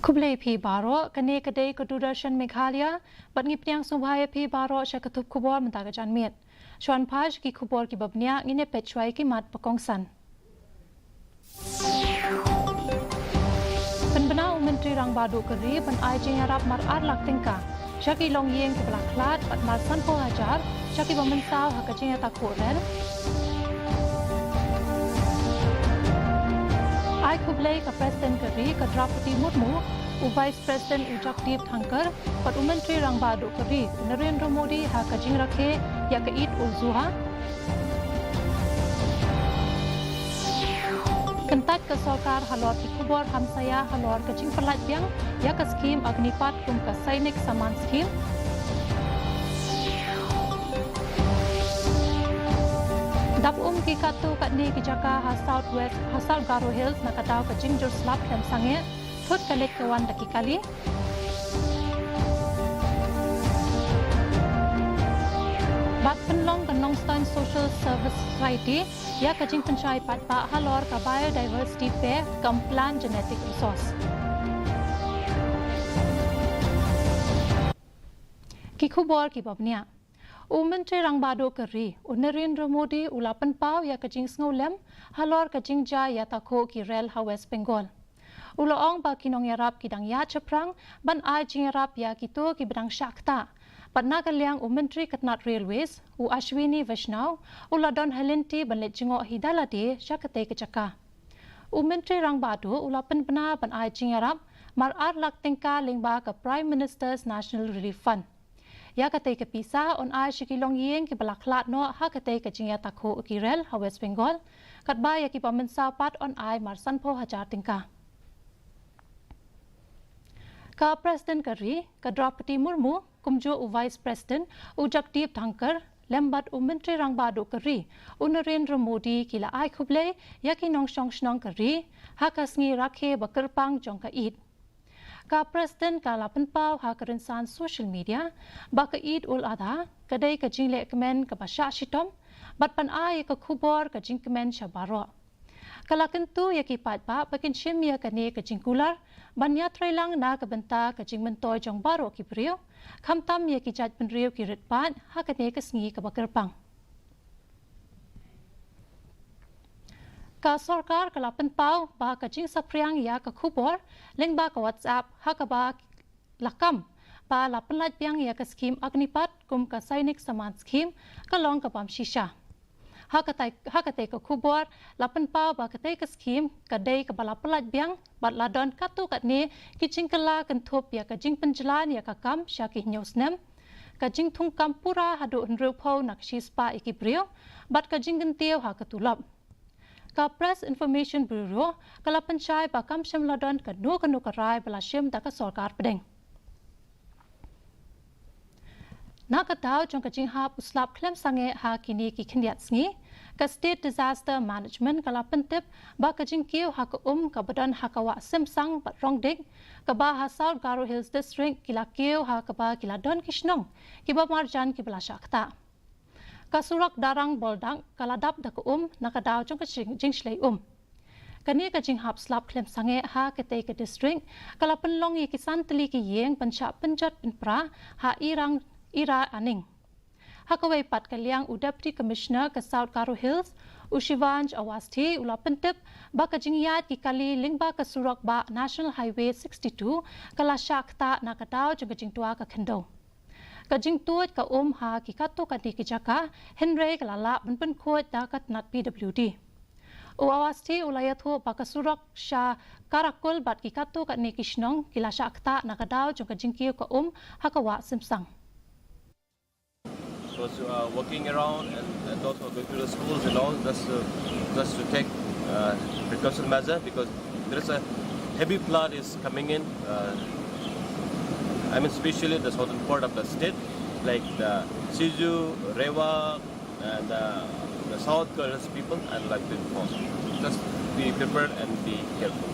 Kublai P. Baro, Kane Kade Kodurashan Meghalaya, but Nipniang Sumbhaya P. Baro, Shakatup Kubor Mantagajan Miet. Shuan Paj ki Kubor ki Babnia, Nine Petchwai ki Mat Pakongsan. Penbena Menteri Rang Badu Keri, Ban Ajing Arab Mar Arlak Tingka, Shaki Long Yeng ki Blaklat, Bat Mar Sanpo Hajar, Shaki Bamansau Hakajing Takurel. I Kublai ka President Keri ka Drapati Murmu, u Vice President Ujakdeep Thankar, pat Menteri Rang Badu Keri, Narendra Modi ha ka jing rakhe ya ka Eid ul Zuha. Kentat ke Sarkar halor ki Kubor Hamsaya halor ka jing perlat yang ya ka skim Agnipat kum ka Sainik Saman Skim. Dap ki katu kat ni ki jaka ha Southwest ha South Garo Hills na katau ka Jingjur Slap dan sange thut kalek kawan daki kali. Bat penlong kanong Stone Social Service Society ya ka jing pencai patpa halor ka biodiversity fair kam plan genetic resource. Ki khubor ki babnia Menteri Rang Badu Keri, Narendra Modi ulapan pau ya kajing sngolem, halor kajing ja ya takho ki rel ha West Bengal. Ulaong ba kinong yarap kidang ya chaprang, ban ai jing yarap ya kito ki bedang shakta. Pat nagaliang Menteri Katnat Railways, Ashwini Vaishnaw, uladon halinti ban let jingok hidalade syakate kecaka. Menteri Rang Badu ulapan bena ban ai jing yarap, mar arlak tingka lingba ke Prime Minister's National Relief Fund. Ya kate ke pisa on ai shikilong yeng ki balaklat no ha kate ke jingya takho kirel ha West Bengal kat ba ya ki pamensa pat on ai marsan po hajar tingka ka President Keri ka Drapati Murmu kumjo u Vice President Ujakdeep Thankar lembat Menteri Rang Badu Keri Narendra Modi kila ai khublei ya ki nong shong shnong Keri ha kasngi rakhe bakerpang jong ka Eid ka President ka lapan pau ha kerinsan social media ba ka Eid ul Adha kadai ka jingle kemen ka basha shitom bat pan ai ka khubor ka jing kemen shabaro kala kentu ya ki pat ba pakin shim ya ka ne ka jingkular ban ya trailang na ka benta ka jing mentoy jong baro ki brio khamtam ya ki jat pen rio ki ritpan ha ka ne ka sngi ka bakerpang ka sarkar ka lapan pau ba ka jing sapriang ya ka khubor leng ba ka WhatsApp ha ka ba lakam ba lapan lat piang ya ka skim Agnipat kum ka Sainik Saman skim ka long ka pam shisha ha ka tai ka khubor lapan pau ba ka tai ka skim ka dei ka ba lapan lat piang bat ladon katu kat ne ki jing kala kan thop ya ka jing penjalan ya ka kam sha ki nyosnem ka jing thung kam pura hadu nru phau nak shispa ikibrio bat ka jing genteu ha ka tulap ka Press Information Bureau kala pencai bakam syam ladon ka nu karai bala syam da ka sarkar pedeng na ka tau jong ka jing ha puslap klem sange ha kini ki khindiat sngi ka State Disaster Management kala pentip ba ka jing kiu ha ka ka badan ha ka wa simsang bat rongding ka ba ha South Garo Hills District kila kiu ha ka ba kila don kishnong ki ba marjan ki bala shakta Kasurak darang boldang kaladap da nakadaw jong ka jing shlei kani ka jing hap slap klem sange ha kate ka district kala penlong yi kisan teli ki yeng pancha penjat penpra ha ira aning ha ka wei pat kaliang Deputy Commissioner ka South Garo Hills Shivanj Awasthi ula pentip ba ka jing yat ki kali lingba ka surak ba National Highway 62 kala shakta nakadaw jong ka jing tua ka khendo ka jing tuat ka ha ki kato ka ti ki jaka henry ka lala ban khot da kat nat PWD Awasthi ulaya tho ba ka surak sha karakul bat ki kato ka ni kishnong kila shakta nakadaw jong ka jing kiu ka ha ka wa simsang was walking around and also going to the schools and all just to take precaution measure because there is a heavy flood is coming in I mean, especially the southern part of the state, like the Siju, Rewa, and the South Korean people, and like the inform. Just be prepared and be careful.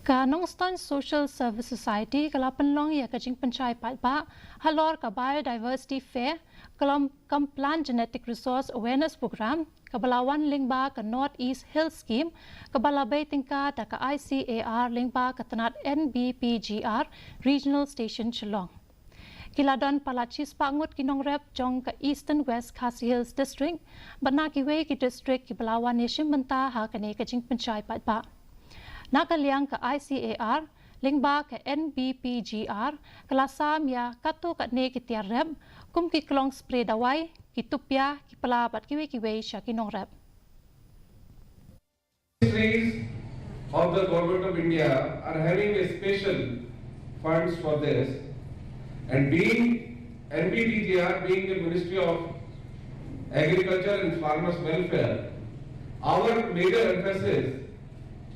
Ka Stone Social Service Society kala penlong ya ka jing pencai pat ba halor ka biodiversity fair kalam kam plan genetic resource awareness program kebalawan lingba ke North East Hill Scheme kebalabay tingkat ke ICAR lingba ke tenat NBPGR Regional Station Chelong. Kiladon palachis pangut kinong rep jong ke Eastern West Khasi Hills District bana kiwe ki district kebalawan nation menta ha kene ke jing pencai pat ba. Nakaliang ke ICAR lingba ke NBPGR kelasam ya katu kat ne ki tiar rep kum ki klong spray dawai ki tupya ki pelabat kiwe syakinong rep. Ministries of the Government of India are having a special funds for this, and being NBPGR being the Ministry of Agriculture and Farmers Welfare, our major emphasis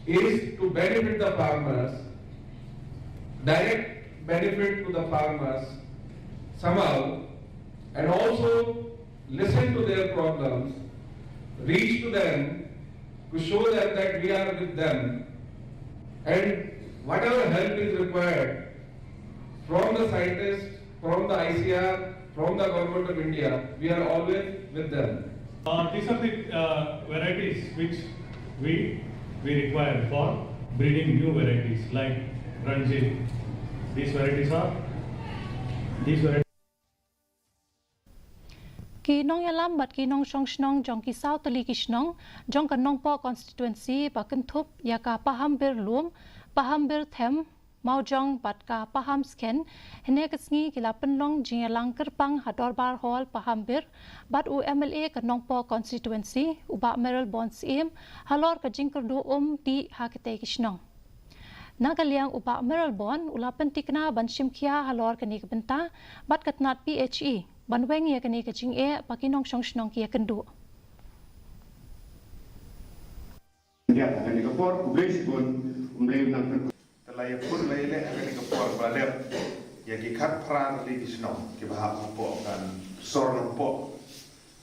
is to benefit the farmers, direct benefit to the farmers somehow, and also listen to their problems, reach to them, to show them that we are with them, and whatever help is required from the scientists, from the ICR, from the Government of India, we are always with them. These are the varieties which we require for breeding new varieties like Ranjit. These varieties. Kinong yalam bat kinong song snong jong ki sao tali ki snong jong kanong po constituency bakan thup ya ka paham bir lum paham bir them mau jong bat ka paham sken hene kasngi kila penlong jingalang kerpang hador bar hall paham bir bat UMLA kanong po constituency uba meral bonds im halor ka jingkerdu di hakete ki snong Nagaliang uba meral bon ula pentikna ban shimkia halor kani benta bat katnat PHE banweng ya kani kaching pakinong song snong kia kendu. Ya, kani kapor publish pun umlem nang telai pun lele kani kapor balep ya ki khat pran li kisno ki bahap po kan sor po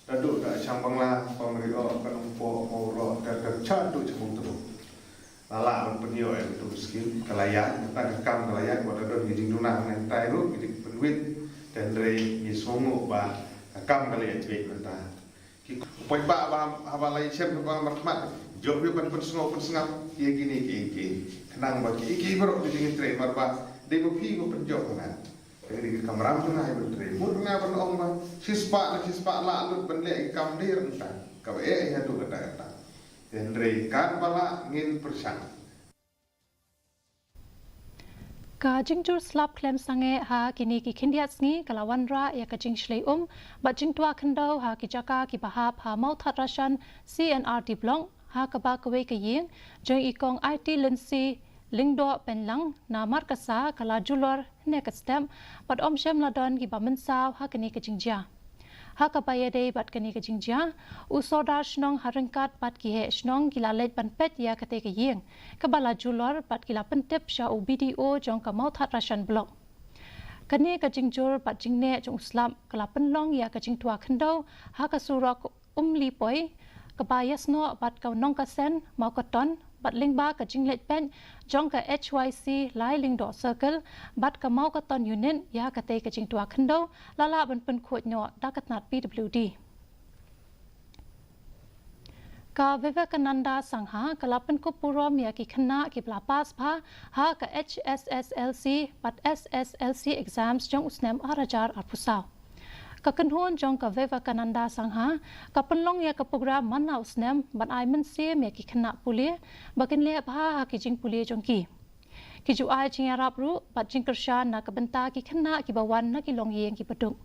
dadu da chang bangla pamrio kan po moro da cha du chum tu lala man penyo tu skill kalayan ta kam kalayan ko da don gijing dunang nang tai ru gijing penwit dan dari misongo ba kam kalayan tweet benta ki poi ba abalai chem ba marmat job yo kan pensengap ye gini ki kenang ba ki bro di dingin tre marba de ko pi ko penjo kana dari kamram tu nai bentre mur na ban ong ba sispa la lut ben le kam dir entah ka ya tu kata Henry kan bala ngin persang. Ka jingjur slap klem sange ha kini ki khindiat sngi kalawan ra ya ka jing shlei ba jing tua khandau ha ki jaka ki bahap ha mau that rashan CNRT blong ha ka ba kwe ka yin jong ikong IT lensi lingdo penlang na markasa kala julor ne ka stem bat om shem ladon ki ba mensaw ha kini ka jingja ha ka ba yede bat kini ka jingja usoda shnong harangkat bat ki he shnong kila let ban pet ya ka te ka yin ka bala julor bat kila pentep sha BDO jong ka mau that rashan blok kani ka jingjur bat jingne jong islam kala penlong ya ka jing tua khandau ha ka surok li poi ka ba yasno bat ka nong ka sen mau ka ton bat lingba ka jinglet pen jong ka HYC lai lingdo circle bat ka mau ka ton unit ya ka te ka jing tua khandau lala ban pen khot nyo da ka nat PWD ka Vivekananda sangha kalapan ko purom ya ki khana ki plapas pha ha ka HSSLC bat SSLC exams jong usnem arajar arpusau ka kanhon jong ka Vivekananda sangha ka penlong ya ka program mana usnem ban ai men se me ki khana pule bakin le pha ha ki jing pule jong ki ju ai jing arab ru bat jing kershan na ka benta ki khana ki bawan na ki long yeng ki padung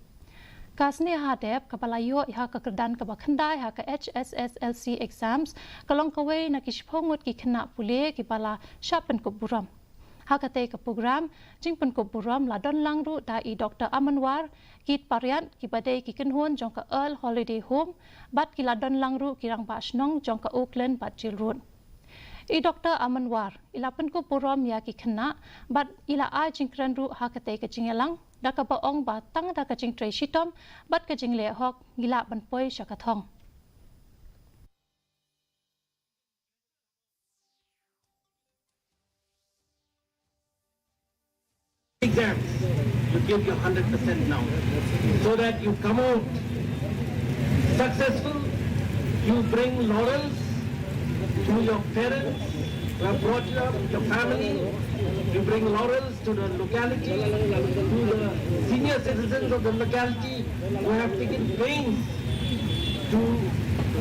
kasne ha dep ka palayo ha ka kerdan ka bakhandai ha ka HSSLC exams kalong ka we na ki shphongot ki khana pule ki pala shapen ko buram ha ka te ka program jingpen ko buram la don lang ru da I Dr. Amanwar kit parian ki bade ki kenhon jong ka Earl Holiday Home bat ki la don lang ru ki rang ba snong jong ka Oakland bat Chilrun I Dr. Amanwar ilapen ko buram ya ki khana bat ila a jingkran ru ha ka te ka jingelang da ka ba ong ba tang da ka jing tre shitom bat ka jing le hok gila ban poi shakathong exams, you give your 100% now, so that you come out successful, You bring laurels to your parents who have brought you up, your family. You bring laurels to the locality, to the senior citizens of the locality who have taken pains to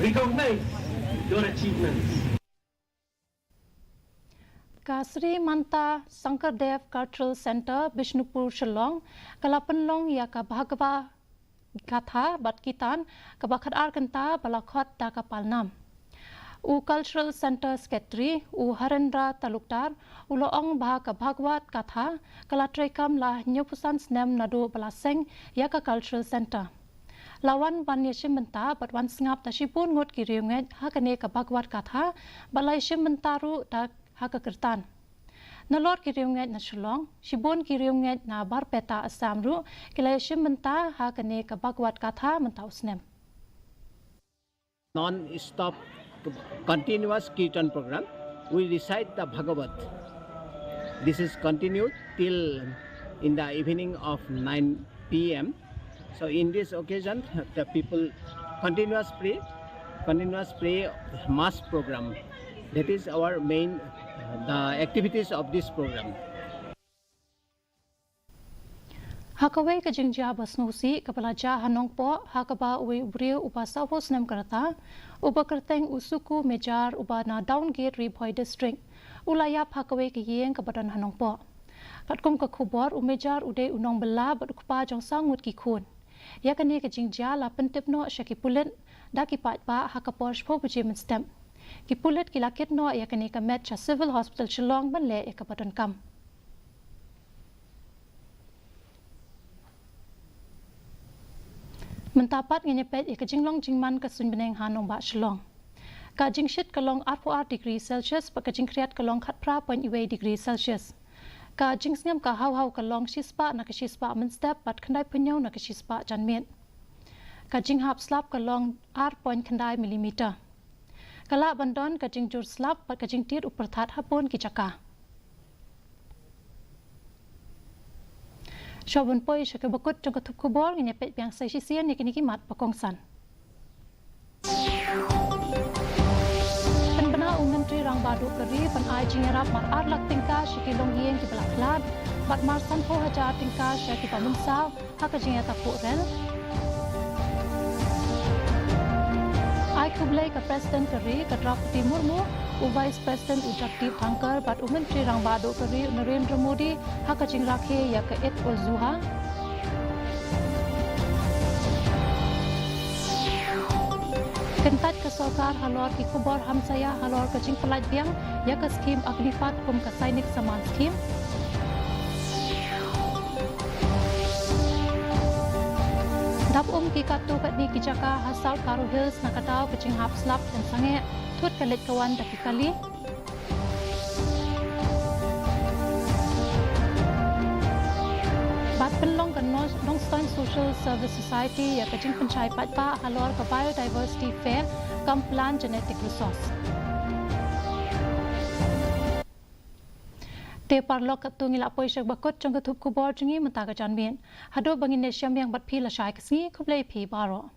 recognize your achievements. Khasi Manta Sankardev Cultural Center, Bishnupur, Shillong, Kalapanlong Yaka Bhagava Katha Batkitan, Kabakat Arkanta, Balakot Dakapalnam. U Cultural Center Secretary, U Harendra Talukdar, Uloong Bahaka Bhagwat Katha, Kalatrekam La Nyupusan Snem Nadu Balaseng, Yaka Cultural Center. Lawan Ban Yashimenta, but one snap Tashipun Ngot Kiriunget, Hakaneka Bhagwat Katha, Balai Shimentaru Dak Hakakertan. Nalor Kiriunget na Shillong, Shibun Kiriunget na Barpeta Asamru, Kilayashim Menta Hakaneka Bhagwat Katha Mentausnem. Non-stop continuous Kirtan program. We recite the Bhagavad. This is continued till in the evening of 9 p.m. So in this occasion, the people continuous pray mass program. That is our main the activities of this program. Hakawai ka jingja basnusi kapalaja hanong po hakaba uwi brio uba savos nem karata uba kerteng usuku mejar uba na downgate riboy district ulayap hakawai ka yeng kabadan hanong po katkum ka khubor umejar ude unong bela badukpa jong sangut ki khun yakani ka jingja la pentipno shakipulen dakipat ba hakapor shpo bujim stem kipulet kilakit no yakani ka met cha civil hospital Shillong banle ekabadan kam. Mentapat nganyepet ikajinglong jingman kasun beneng hanong ba Shillong. Ka jingshit kalong 4 degree Celsius pa kajingkriat kalong 4.2 degree Celsius. Ka jingsngam ka haw kalong shispa na kashispa menstep pat khandai punyaw na kashispa janmien. Ka jinghap slap kalong 8.khandai millimeter. Kala bandon ka jingjur slap pat kajingtir uperthat hapon kijaka. Shobun poi shakabakut jong katup kubor nganyepet biang saisisian niki mat pakongsan. Penbena Menteri Rang Badu Keri pen ai jingerap mar arlak tingka shikilong yeng ki belaklat bat marsan po hajar tingka shaki pamunsau haka jingeta rel. Ai kublai ka President Keri ka Draupadi Murmu u Vice President Ujagdeep Thankar bat Menteri Rang Badu Keri Narendra Modi haka jingrakhe ya ka et ul zuha. Kentat ke Sokar halor ki kubor hamsaya halor ke jing pelat biang ya ke skim Aglifat kum ke Sainik Saman skim. Dap ki katu kat ni kijaka hasal Karu Hills nakatau ke jing hap slap dan sange tut kelit kawan daki kali. Bat penlong ke Nongstoin Social Service Society ya ke jing pencai patpa halor ke Biodiversity Fair kam Plan Genetic Resource. Te parlok katu ngila poi syak bakot jong katup kubor jengi mentaga janmien. Hado bangin nesyam yang bat pi la syai kesni kublai pi baro.